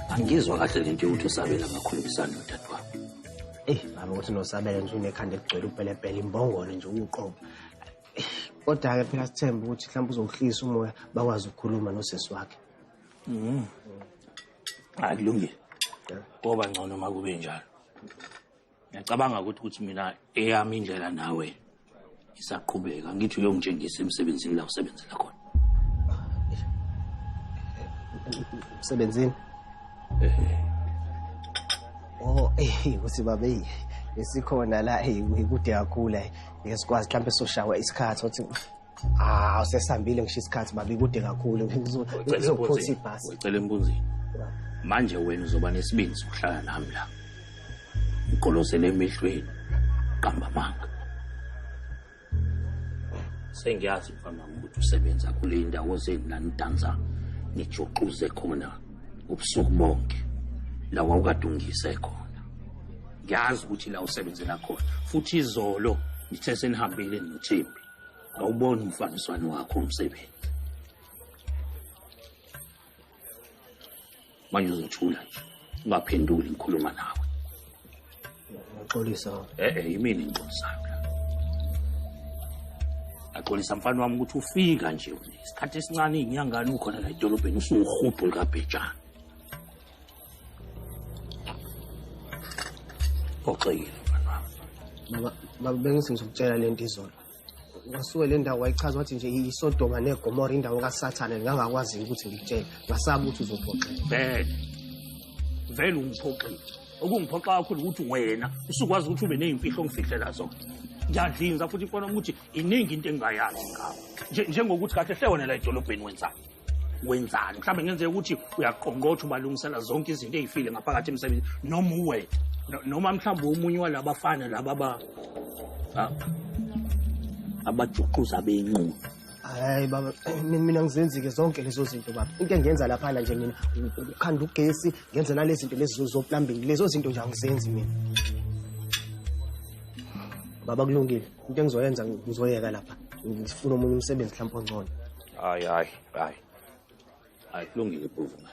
Angizwa kahle lento yokuthi usabela ngakhulumisana nodadewabo. Baba ukuthi nosabela nje unekhanda egcwele upelepele imbongolo nje uqobo. Kodwa-ke phela sithemba ukuthi mhlawumbe uzohlisa umoya bakwazi ukukhuluma nosesi wakhe. Akulungile. Ngoba ngcono makube njalo. Ngiyacabanga ukuthi mina eyami indlela nawe isaqhubeka. Ngithi uyongitshengisa emsebenzini la usebenzela khona. Emsebenzini? Uthi baba esikhona la kude kakhulu ngesikwazi mhlawumbe soshawa isikhathi uthi usesihambile ngisho isikhathi babi kude kakhulu ngizophotha ibhasi. Ucela embuzini. Manje wena uzoba nesibindi sokuhlala nami la. Uqolosele emehlweni qamba manga. Sengiyazi mfana ukuthi usebenza kule indawo zenanidanza nijuxuze khona ubusuku bonke la wawukadungise khona. Ngiyazi ukuthi la usebenzela khona futhi izolo nithe senihambile noThembi awubona umfaniswano wakho umsebenzi. Manje uzothula nje ungaphenduli ngikhuluma nawe. Ngixolisa. Yimina engixolisayo la. Axolisa mfana wami ukuthi ufika nje isikhathi esincane inyangani ukhona la edolobheni usuhubhu likaBhejana. Oxekile mfana wami. Baba bengithi ngizokutshela lento izolo. Wasuke le ndawo wayichaza wathi nje iSodoma neGomora indawo kaSathane ngangakwazi ukuthi ngikutshele. Ngasaba ukuthi uzophoqa. Vele ungiphoqile. Okungiphoqa kakhulu ukuthi wena usukwazi ukuthi ube nezimfihlo ongifihlela zona. Ngiyadlinza futhi mfana ukuthi iningi into engayazi ngawo. Njengokuthi kahle hle wena la edolobheni wenzani? Mhlawumbe ngenzeka ukuthi uyaqongqotha ubalungisela zonke izinto ezifile ngaphakathi emsebenzini noma uwe noma mhlawumbe umunye walabafana laba abajuxuza beyinqumo. Hayi baba mina ngizenzike zonke lezo zinto baba. Into engiyenza lapha nje mina ukhanda ugesi ngenza nalezi zinto lezi zo plumbing lezo zinto nje angizenzi mina. Baba kulungile. Into engizoyenza ngizoyeka lapha. Ngifuna umunye umsebenzi mhlawumbe ongcono. Hayi kulungile bhuvu man.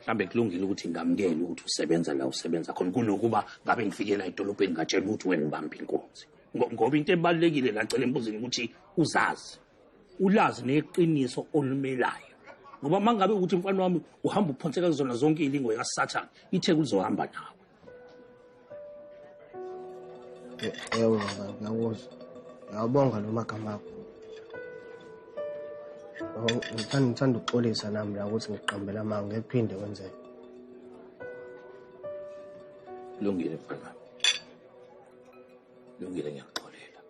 Mhlambe kulungile ukuthi ngamukele ukuthi usebenza la usebenza khona kunokuba ngabe ngifikela edolobheni ngatshela ukuthi wena ngibamba inkonzo. Ngoba into ebalekile la cela embuzini ukuthi uzazi. Ulazi neqiniso olumelayo. Ngoba mangabe ukuthi mfana wami uhamba uphonseka kuzona zonke ilingo yaSathane ithe kuzohamba nawe. Ngiyabonga. Ngiyabonga lo magama akho. Ngithanda ukuxolisa nami la ukuthi ngiqambela manga ngephinde kwenzeke. Lungile mfana. Lungile ngiyaxolela.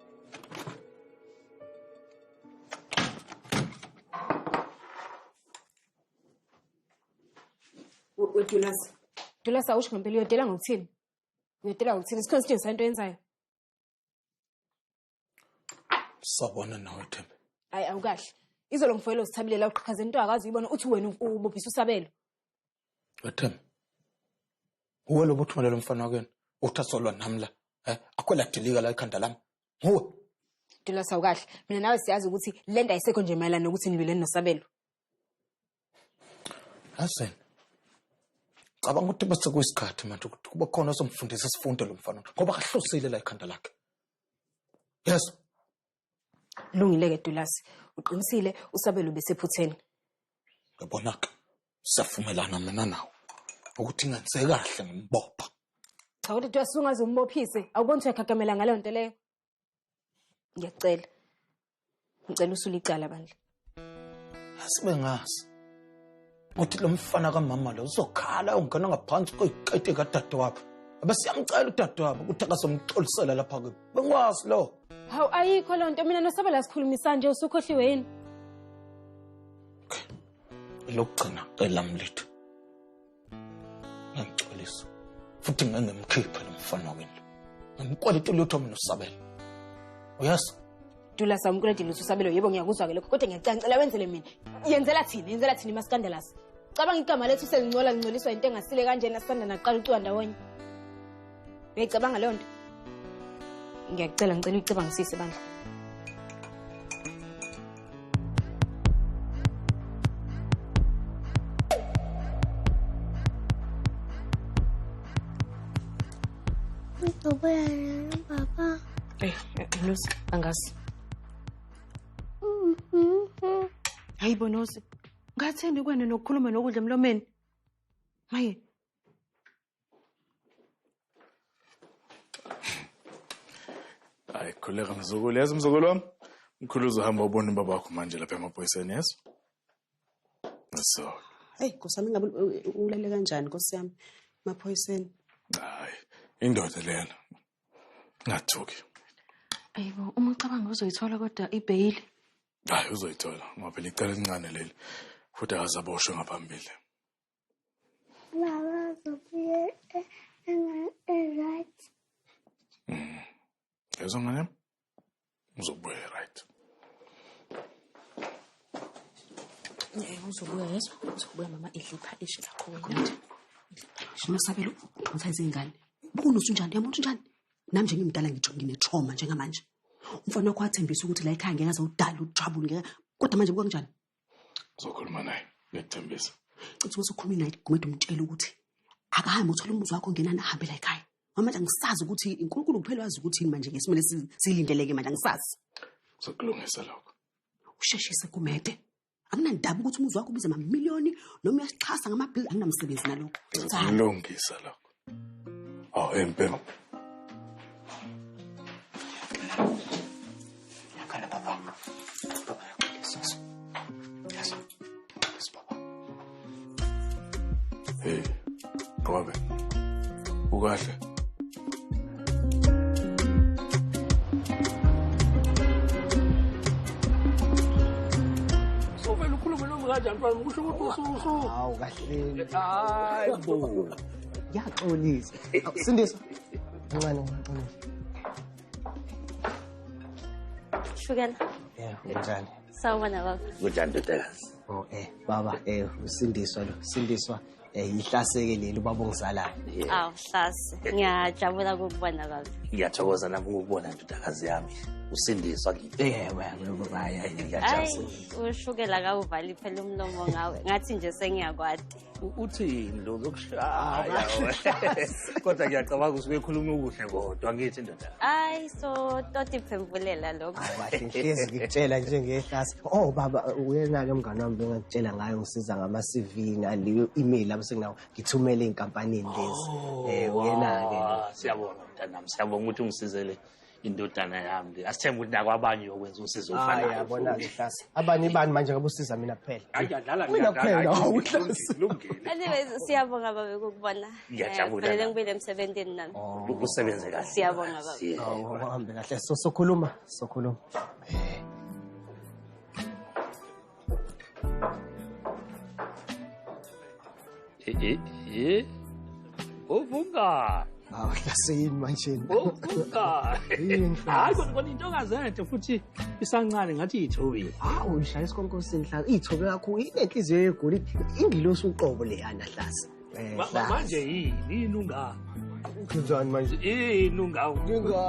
Dulasi awusho ngempela uyodela ngokuthini? Uyodela ngokuthini? Sikhona sitshengisa into yenzayo. Sabona nawe Thembi. Hayi awukahle. Izolo ngifuyela usithabilela uqhaqhaza into akazi uyibona uthi wena ubophisa usabelo. Thembi. Uwe lo buthumelela umfana wakeni. Uthasolwa nami la. Akwela dilika la ekhanda lami. Nguwe. Dulasi awukahle. Mina nawe siyazi ukuthi lenda ayisekho nje mayelana nokuthi nilwele nosabelo. Hasen. Cabanga ukuthi bese kuyisikhathi manje ukuthi kuba khona somfundisa isifundo lo mfana ngoba kahlosile la ekhanda lakhe. Yes. Lungile ke Dulasi. Uqinisile usabelo besephutheni. Ngibona ke. Siyavumelana mina nawe. Ukuthi ngenzeke kahle ngimbopha. Cha ukuthi Dulasi ungaze umbophise. Awuboni ukuthi uyakhakamela ngaleyo nto leyo. Ngiyacela. Ngicela usulicala bandla. Asibe ngazi. Uthi lo mfana kaMama lo uzokhala ungena ngaphansi kweqede kadadewabo. Abasiyamcela udadewabo ukuthi akazomxolisela lapha ke. Bengwazi lo. Hawu ayikho lo nto mina nosabela sikhulumisa nje usukhohliwe yini? Lokugcina elami lethu. Ngixolisa. Futhi ngengemkhipha lo mfana wakini. Ngikwalite lutho mina usabela. Uyazi? Dulasi amkuledi lutho usabelo yebo ngiyakuzwa ke lokho kodwa ngiyacancela wenzele mina. Yenzela thini maskandalasi. Cabanga igama lethu ngcoliswa into engasile kanjena sisanda naqala ucwa ndawonye. Uyayicabanga leyo nto? Ngiyacela ngicela uyicabangisise bandla. Ubuya nalo baba. Nosi, angazi. Hayi Bonosi. Ngathembi kwena nokukhuluma nokudla emlomeni. Maye. Hayi khuleka mzukulu, yazi mzukulu wami. Mkhulu uzohamba ubone ubaba wakho manje lapha emaphoyiseni yeso. So. Hey, Nkosami ngabe ulele kanjani Nkosi yami? Maphoyiseni. Hayi, indoda lena. Ngathuki. Ayibo, uma ucabanga uzoyithola kodwa ibhayili. Hayi uzoyithola, ngoba phela icala elincane leli. Futhi akazaboshwe ngaphambili. Baba uzobuye right. Yezwa ngane? Uzobuya right. Uzobuya yeso. Uzobuya mama idlipha ishi kakhulu. Unosabelo uphonsa izingane. Bukunosu njani yamuntu njani? Nami nje ngimdala ngitsho nginetrauma njengamanje. Umfana wakho wathembisa ukuthi la ekhaya ngeke aze udala ujabule ngeke. Kodwa manje buka kanjani? Uzokhuluma naye, ngikuthembisa. Cithi usukhuluma naye kumede umtshela ukuthi akahambe uthola umuzi wakho ngenana ahambe la ekhaya. Mama ngisazi ukuthi inkulunkulu kuphela wazi ukuthi manje ngesimele silindeleke manje ngisazi. Uzokulungisa lokho. Usheshise kumede. Akunandaba ukuthi umuzi wakho ubize amamiliyoni noma uyasixhasa ngamabhili anginamsebenzi nalokho. Uzokulungisa lokho. Oh, empela. Yakala baba. Baba yakulesaso. Yes. Yes baba. Hey. Ngobe. Ukahle. Sovela ukhulume noma kanjani mfana ukusho ukuthi usu. Hawu kahle. Hayibo. Yaxolisa. Sindisa. Ngani ngixolisa. Shukela. Unjani? Sawubona baba. Kunjani ndodakazi? Oh baba usindiswa lo. Sindiswa ihlaseke leli ubaba ongizalayo. Aw, Hlasi. Ngiyajabula ukubona baba. Ngiyathokoza nami ukubona ndodakazi yami. Usindiswa kithi. Wena baba Hayi, ngiyajabula. ushukela kawuvali phela umlomo ngawe. Ngathi nje sengiyakwadi. Uthini lo zokushaya? Kodwa ngiyacabanga usuke ekhuluma ukuhle kodwa ngithi ndoda. Ay, so toti phembulela lokho. Kahle nhlezi ngikutshela nje ngehlasi. Oh baba uyena ke mngani wami bengakutshela ngayo ngisiza ngama CV ngaleyo email lapho senginawo ngithumele inkampanini lezi. Uyena ke. Siyabonga mntanami, siyabonga ukuthi ungisizele indodana yami. Asithemba ukuthi nakwabanye yokwenza usizo ufanayo. Hayi yabona ihlasi. Abanye bani manje ngabe usiza mina kuphela. Ayadlala Mina kuphela awuhlasi. Anyways, siyabonga baba ukubona. Ngiyajabula. Fanele ngibile emsebenzini nami. Usebenze kahle. Siyabonga baba. Hawu uhambe kahle sokhuluma. Uvunga. Hawu hlasini manje. Uvunga. Hayi kodwa intokazi enhle futhi isancane ngathi ithobile. Hawu ishaya isikhonkosini hlala ithobe kakhulu inenhliziyo yegoli ingilosi uqobo leyana hlasi. Manje yini inunga? Kunjani manje? Inunga.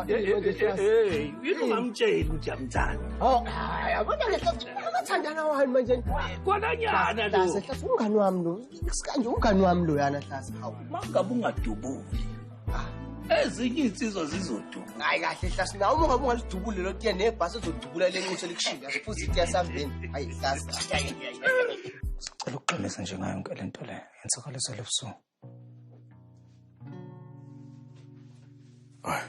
Yini ungamtsheli ukuthi yamthanda. Oh, yabona lehlasi amathandana wani manje? Kwananyana lo. Hlasi umngani wami lo. Sikanje umngani wami lo yana hlasi. Hawu. Mangabe ungadubuli. Ezinye insizwa zizoduba. Hayi kahle hlasi nawe uma ngabe ungalidubule lo tiya nebhasi ezodubula lenquthe likushinga sifuthi itiya sambeni. Hayi hlasi. Sicela ukuqinisa nje ngayo yonke lento le yensakaliso lebusuku. Hayi,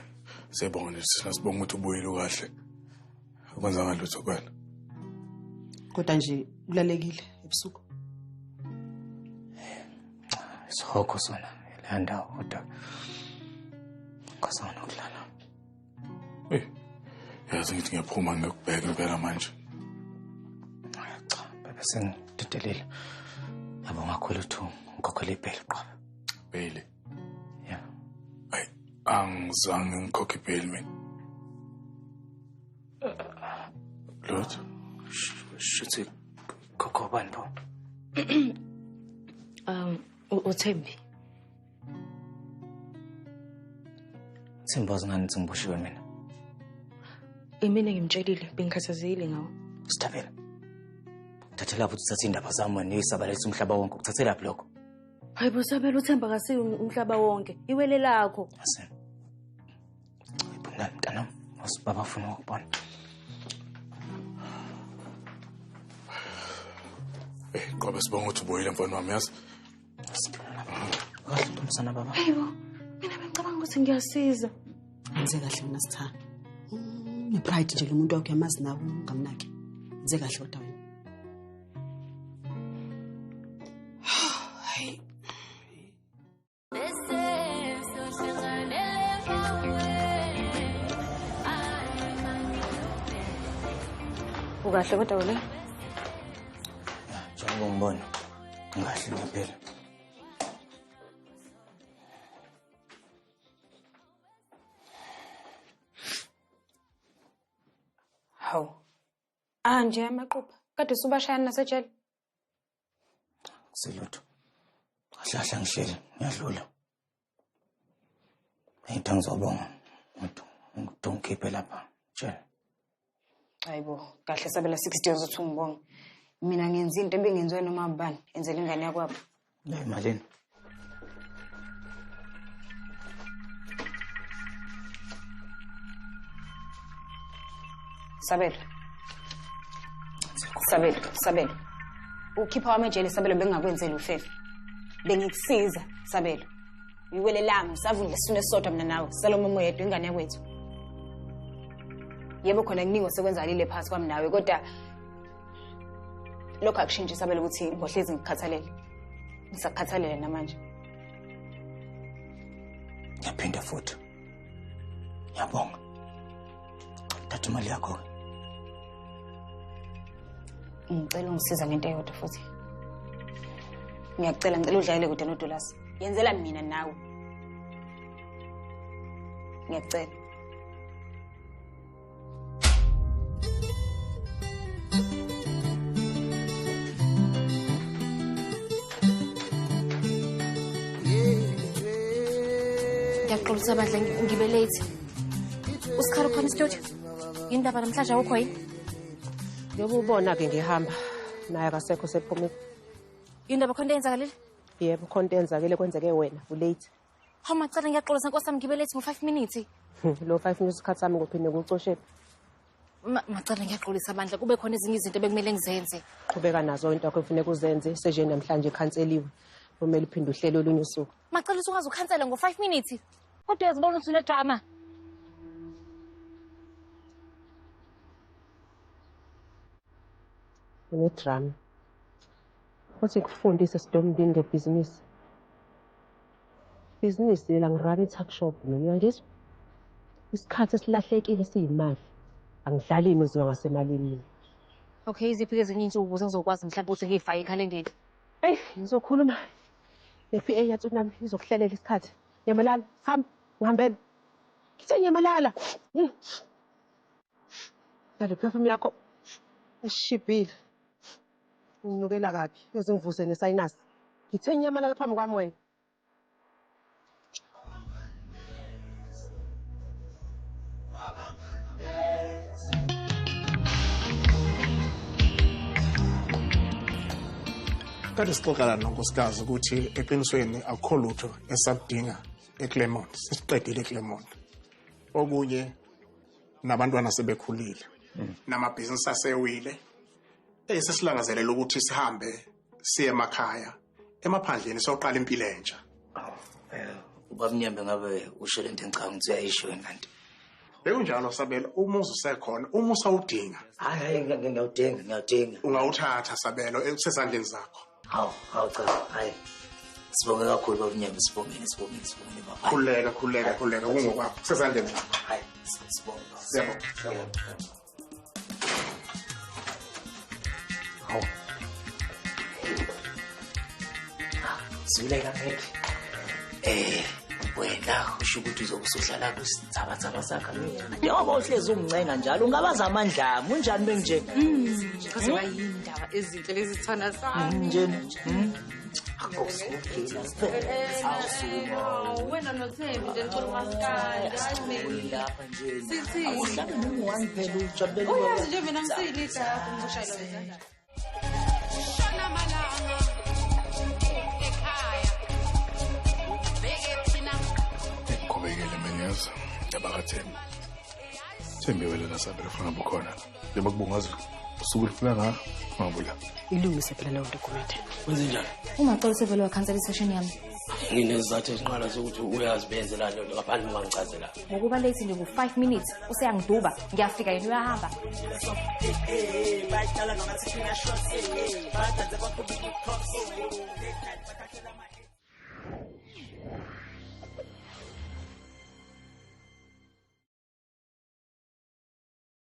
siyabonga nje sibonga ukuthi ubuyile kahle. Ukwenza ngalutho kwena. Kodwa nje kulalekile ebusuku. Isihoko sona le ndawo kodwa kasana ukulala. Yazi ngithi ngiyaphuma ngiyokubheka impela manje. Cha, bebe sengididelile. Yabo ngakhwela uthu ngikhokhela ibheli qaba. Bheli. Yeah. Hayi, angizange ngikhokhe ibheli mina. Lutho. Shuthi khokho bani bo? Uthembi. Simbazi ngani ngibushiwe mina. Mina ngimtshelile bengikhathazekile ngawo. Sithabela. Thathela lapho uthatha indaba zami neyisabalethe umhlaba wonke. Ukuthathela lapho lokho. Hayi bosabela uThemba kasiyo umhlaba wonke. Iwele lakho. Asen. Mntana, usibaba ufuna ukubona. Qobe sibonga ukuthi ubuyile mfana wami yazi. Kahle Ntombazana baba. Hayibo, mina bengicabanga ukuthi ngiyasiza. Enze kahle mina Sithando. Unepride nje lo muntu wakho yamazi nawe ungamnaki. Enze kahle kodwa wena. Hayi. Ukahle kodwa wena? Njengoba ngibona, ngahle ngempela. Hawu. Nje amaqupha. Kade subashayana nasejele. Selutho. Kahle ngishele, ngiyadlula. Into ngizobonga. Ngidonkhiphe lapha. Tshela. Hayibo, kahle sabela 60 years uthi ngibonga. Mina ngenza into ebengenziwe noma ubani, enzela ingane yakwabo. La imalini. Sabelo. Ukhipha wami ejele Sabelo bengakwenzela ufefe. Bengikusiza Sabelo. Uyiwele lami savundla isune sodwa mina nawe. Salomo moyedwa ingane yakwethu. Yebo khona kuningi osekwenzalile phakathi kwami nawe kodwa lokho akushintshe Sabelo ukuthi ngohlezi ngikhathalele. Ngisakhathalele namanje. Ngiyaphinda futhi. Ngiyabonga. Thatha imali yakho. Ngicela ungisiza ngento eyodwa futhi. Ngiyacela ngicela udlayele kude noDolasi. Yenzela mina nawe. Ngiyacela. Ngiyaxolisa bandla ngibe late. Usikhalo khona studio. Indaba namhlanje awukho yini? Yebo ubona ke ngihamba naye akasekho sephumile. Indaba khona yenzakalile? Yebo khona yenzakile kwenzeke wena ulate. Hawu macala ngiyaxolisa Nkosi yami ngibe late ngo5 minutes. Lo 5 minutes isikhathi sami ngophinde ngucoshela. Macala ngiyaxolisa bandla kube khona ezinye izinto bekumele ngizenze. Qhubeka nazo into yakho efuneka uzenze seje namhlanje ikhanseliwe. Kumele uphinde uhlele olunye usuku. Macala usungaze ukhansela ngo5 minutes. Kodwa yazibona ukuthi unedrama. Unedrama. Uthi kufundise Sidomdini ngebhizinisi. Business la ngirani tuck shop ngiyangizwa. Isikhathi esilahlekile siyimali. Angidlali imizwa ngasemalini. Okay, iziphi ezinye insuku ukuze ngizokwazi mhlawumbe ukuthi ngiyifake ekhalendeni. Hey, ngizokhuluma. Ne-PA yathu nami izokuhlelela isikhathi. Nyamalala, hamba, ngihambele. Ngithe nyamalala. Dale perfume yakho. Eshibhile. Unukela kabi, uzingivuse nesinus. Ngithe nyamalala phambi kwami wena. Kade sixoxela nonkosikazi ukuthi eqinisweni akukho lutho esabudinga eClermont. Sesiqedile eClermont. Okunye nabantwana sebekhulile. Namabhizinisi asewile. Sesilangazela ukuthi sihambe siye emakhaya. Emaphandleni soqala impilo entsha. Ubamnyambe ngabe usho lento engicanga ukuthi uyayisho kanti. Bekunjalo Sabelo, umuzi usekhona, umusa udinga. Hayi ngiyawudinga. Ungawuthatha Sabelo ekusesandleni zakho. Hawu cha, hayi. Sibonge kakhulu babanyambe, sibongeni baba. Khuleka kungokwakho kusesandleni zakho. Hayi, sibonge. Siyabonga. Hawu. Sileka mfethu. Wena usho ukuthi uzokusuhlala kwisithabathaba sakhe. Njengoba uhlezi ungicenga njalo ungabaza amandla ami unjani benje? Because bayindaba ezinhle lezi zithana sami. Nje. Akusuphila siphela. Awusuma. Wena noThembi nje ngicela umaskandi. Hayi lapha nje. Sithi. Awuhlabe noma phela ujabulele. Uyazi nje mina ngisilisa yakho ngizoshayela wezandla. Shona malanga. Ekhaya. Beke thina. Qhubekele menyeza. Yabakathemba. Thembe wena nasabela ufuna bukhona. Njengoba kubungazi usuku lifuna ngakho ungabuya. Ilungise phela leyo document. Wenze njani? Umacela sevele wakhansela isession yami. Nginezizathu ezinqala zokuthi uyazibenzela lento ngaphandle ungangichazela. Ngokuba late nje ngo5 minutes useyangiduba ngiyafika yena uyahamba.